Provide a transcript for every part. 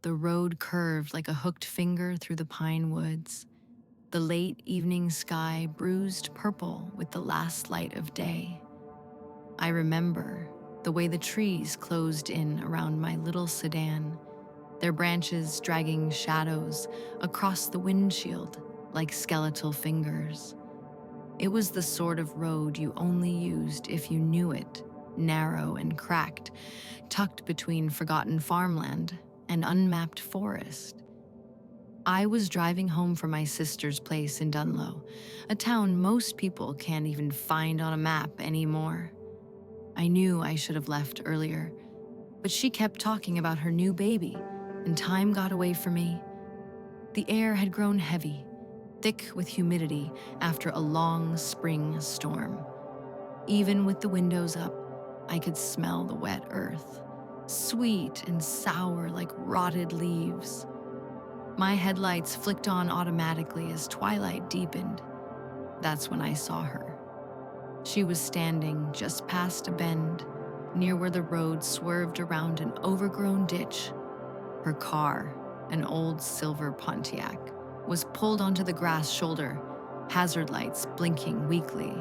The road curved like a hooked finger through the pine woods, the late evening sky bruised purple with the last light of day. I remember the way the trees closed in around my little sedan, their branches dragging shadows across the windshield like skeletal fingers. It was the sort of road you only used if you knew it, narrow and cracked, tucked between forgotten farmland and unmapped forest. I was driving home from my sister's place in Dunlow, a town most people can't even find on a map anymore. I knew I should have left earlier, but she kept talking about her new baby, and time got away from me. The air had grown heavy, thick with humidity after a long spring storm. Even with the windows up, I could smell the wet earth, sweet and sour like rotted leaves. My headlights flicked on automatically as twilight deepened. That's when I saw her. She was standing just past a bend, near where the road swerved around an overgrown ditch. Her car, an old silver Pontiac, was pulled onto the grass shoulder, hazard lights blinking weakly.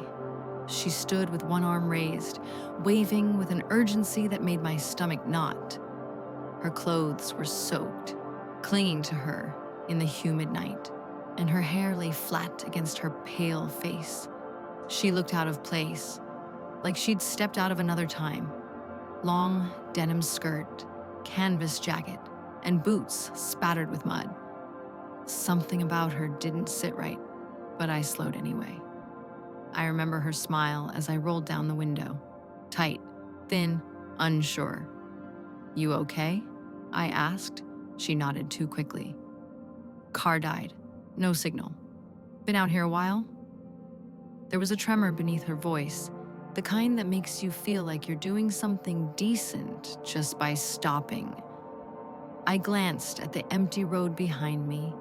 She stood with one arm raised, waving with an urgency that made my stomach knot. Her clothes were soaked, clinging to her in the humid night, and her hair lay flat against her pale face. She looked out of place, like she'd stepped out of another time. Long denim skirt, canvas jacket, and boots spattered with mud. Something about her didn't sit right, but I slowed anyway. I remember her smile as I rolled down the window. Tight, thin, unsure. "You okay?" I asked. She nodded too quickly. "Car died. No signal. Been out here a while?" There was a tremor beneath her voice, the kind that makes you feel like you're doing something decent just by stopping. I glanced at the empty road behind me,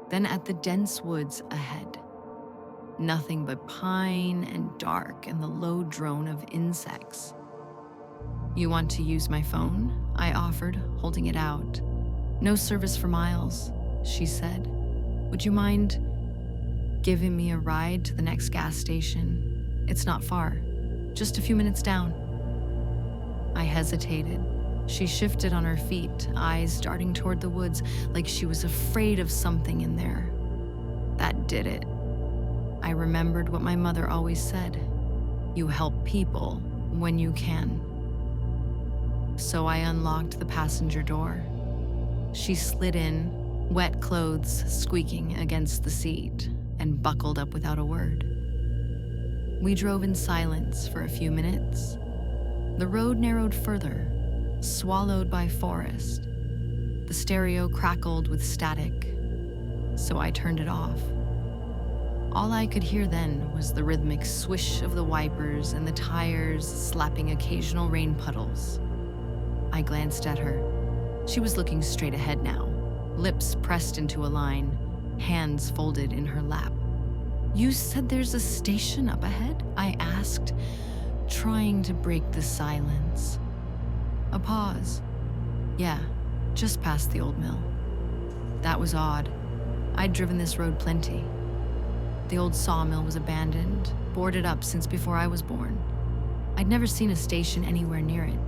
then at the dense woods ahead. Nothing but pine and dark and the low drone of insects. "You want to use my phone?" I offered, holding it out. "No service for miles," she said. "Would you mind giving me a ride to the next gas station? It's not far, just a few minutes down." I hesitated. She shifted on her feet, eyes darting toward the woods like she was afraid of something in there. That did it. I remembered what my mother always said: "You help people when you can." So I unlocked the passenger door. She slid in, wet clothes squeaking against the seat, and buckled up without a word. We drove in silence for a few minutes. The road narrowed further, swallowed by forest. The stereo crackled with static, so I turned it off. All I could hear then was the rhythmic swish of the wipers and the tires slapping occasional rain puddles. I glanced at her. She was looking straight ahead now, lips pressed into a line, hands folded in her lap. "You said there's a station up ahead?" I asked, trying to break the silence. A pause. "Yeah, just past the old mill." That was odd. I'd driven this road plenty. The old sawmill was abandoned, boarded up since before I was born. I'd never seen a station anywhere near it,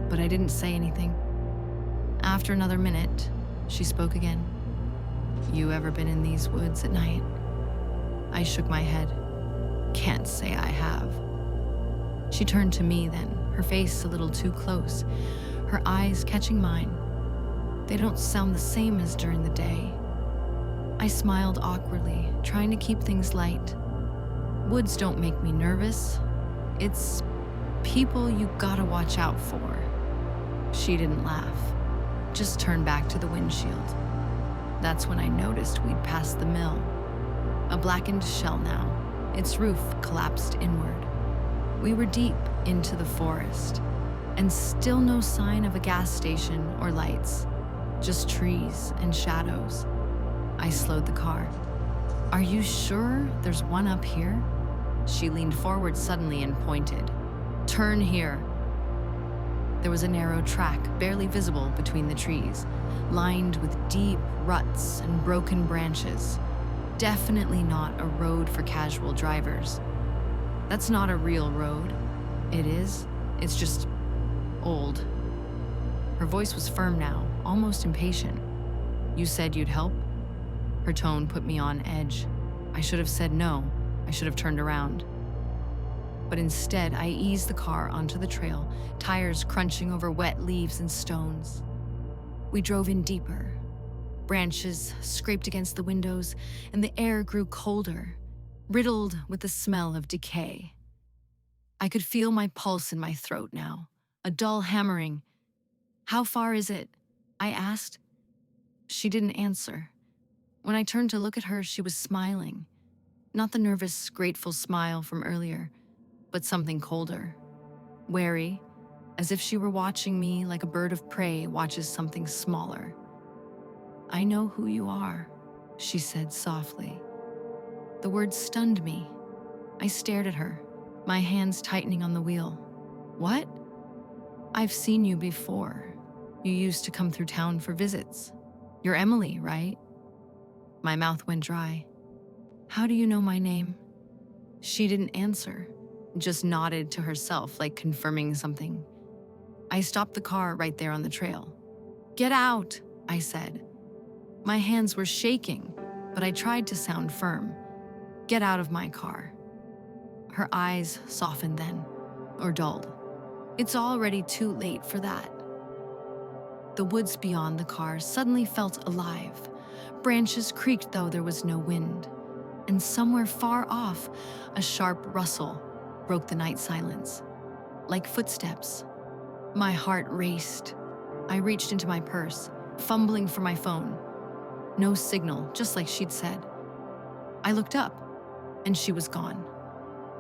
but I didn't say anything. After another minute, she spoke again. "You ever been in these woods at night?" I shook my head. "Can't say I have." She turned to me then, her face a little too close, her eyes catching mine. "They don't sound the same as during the day." I smiled awkwardly, trying to keep things light. "Woods don't make me nervous. It's people you gotta watch out for." She didn't laugh, just turned back to the windshield. That's when I noticed we'd passed the mill. A blackened shell now, its roof collapsed inward. We were deep into the forest, and still no sign of a gas station or lights, just trees and shadows. I slowed the car. "Are you sure there's one up here?" She leaned forward suddenly and pointed. "Turn here." There was a narrow track, barely visible between the trees, lined with deep ruts and broken branches. Definitely not a road for casual drivers. That's not a real road. It is. It's just old. Her voice was firm now, almost impatient. You said you'd help? Her tone put me on edge. I should have said no. I should have turned around. But instead, I eased the car onto the trail, tires crunching over wet leaves and stones. We drove in deeper. Branches scraped against the windows, and the air grew colder, riddled with the smell of decay. I could feel my pulse in my throat now, a dull hammering. How far is it? I asked. She didn't answer. When I turned to look at her, she was smiling. Not the nervous, grateful smile from earlier, but something colder, wary, as if she were watching me like a bird of prey watches something smaller. I know who you are, she said softly. The words stunned me. I stared at her, my hands tightening on the wheel. What? I've seen you before. You used to come through town for visits. You're Emily, right? My mouth went dry. How do you know my name? She didn't answer, just nodded to herself like confirming something. I stopped the car right there on the trail. Get out, I said. My hands were shaking, but I tried to sound firm. Get out of my car. Her eyes softened then, or dulled. It's already too late for that. The woods beyond the car suddenly felt alive. Branches creaked though there was no wind. And somewhere far off, a sharp rustle broke the night silence. Like footsteps. My heart raced. I reached into my purse, fumbling for my phone. No signal, just like she'd said. I looked up, and she was gone.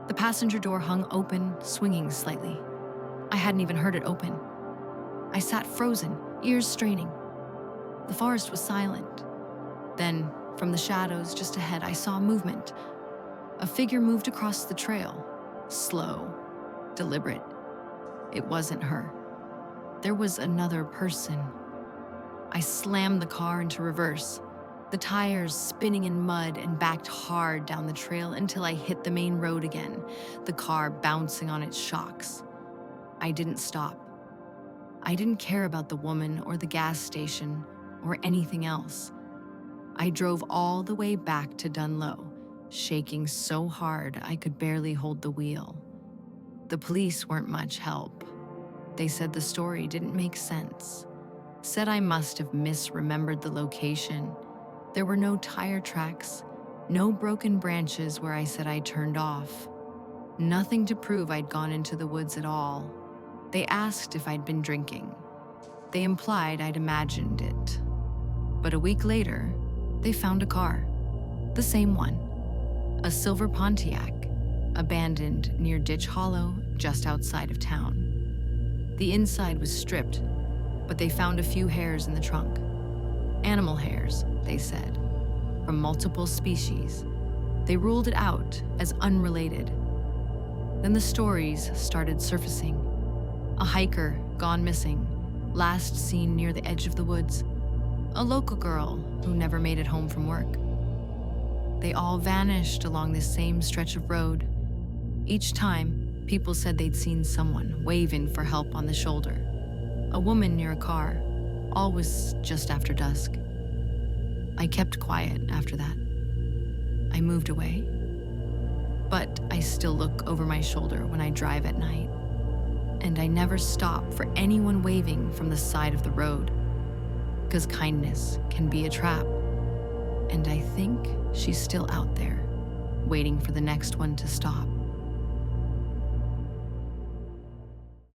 The passenger door hung open, swinging slightly. I hadn't even heard it open. I sat frozen, ears straining. The forest was silent. Then, from the shadows just ahead, I saw movement. A figure moved across the trail, slow, deliberate. It wasn't her. There was another person. I slammed the car into reverse, the tires spinning in mud, and backed hard down the trail until I hit the main road again, the car bouncing on its shocks. I didn't stop. I didn't care about the woman or the gas station or anything else. I drove all the way back to Dunlow, shaking so hard I could barely hold the wheel. The police weren't much help. They said the story didn't make sense. Said I must have misremembered the location. There were no tire tracks, no broken branches where I said I turned off. Nothing to prove I'd gone into the woods at all. They asked if I'd been drinking. They implied I'd imagined it. But a week later, they found a car. The same one. A silver Pontiac, abandoned near Ditch Hollow, just outside of town. The inside was stripped, but they found a few hairs in the trunk. Animal hairs, they said, from multiple species. They ruled it out as unrelated. Then the stories started surfacing. A hiker gone missing, last seen near the edge of the woods. A local girl who never made it home from work. They all vanished along this same stretch of road. Each time, people said they'd seen someone waving for help on the shoulder. A woman near a car. All was just after dusk. I kept quiet after that. I moved away. But I still look over my shoulder when I drive at night. And I never stop for anyone waving from the side of the road. Because kindness can be a trap. And I think she's still out there, waiting for the next one to stop.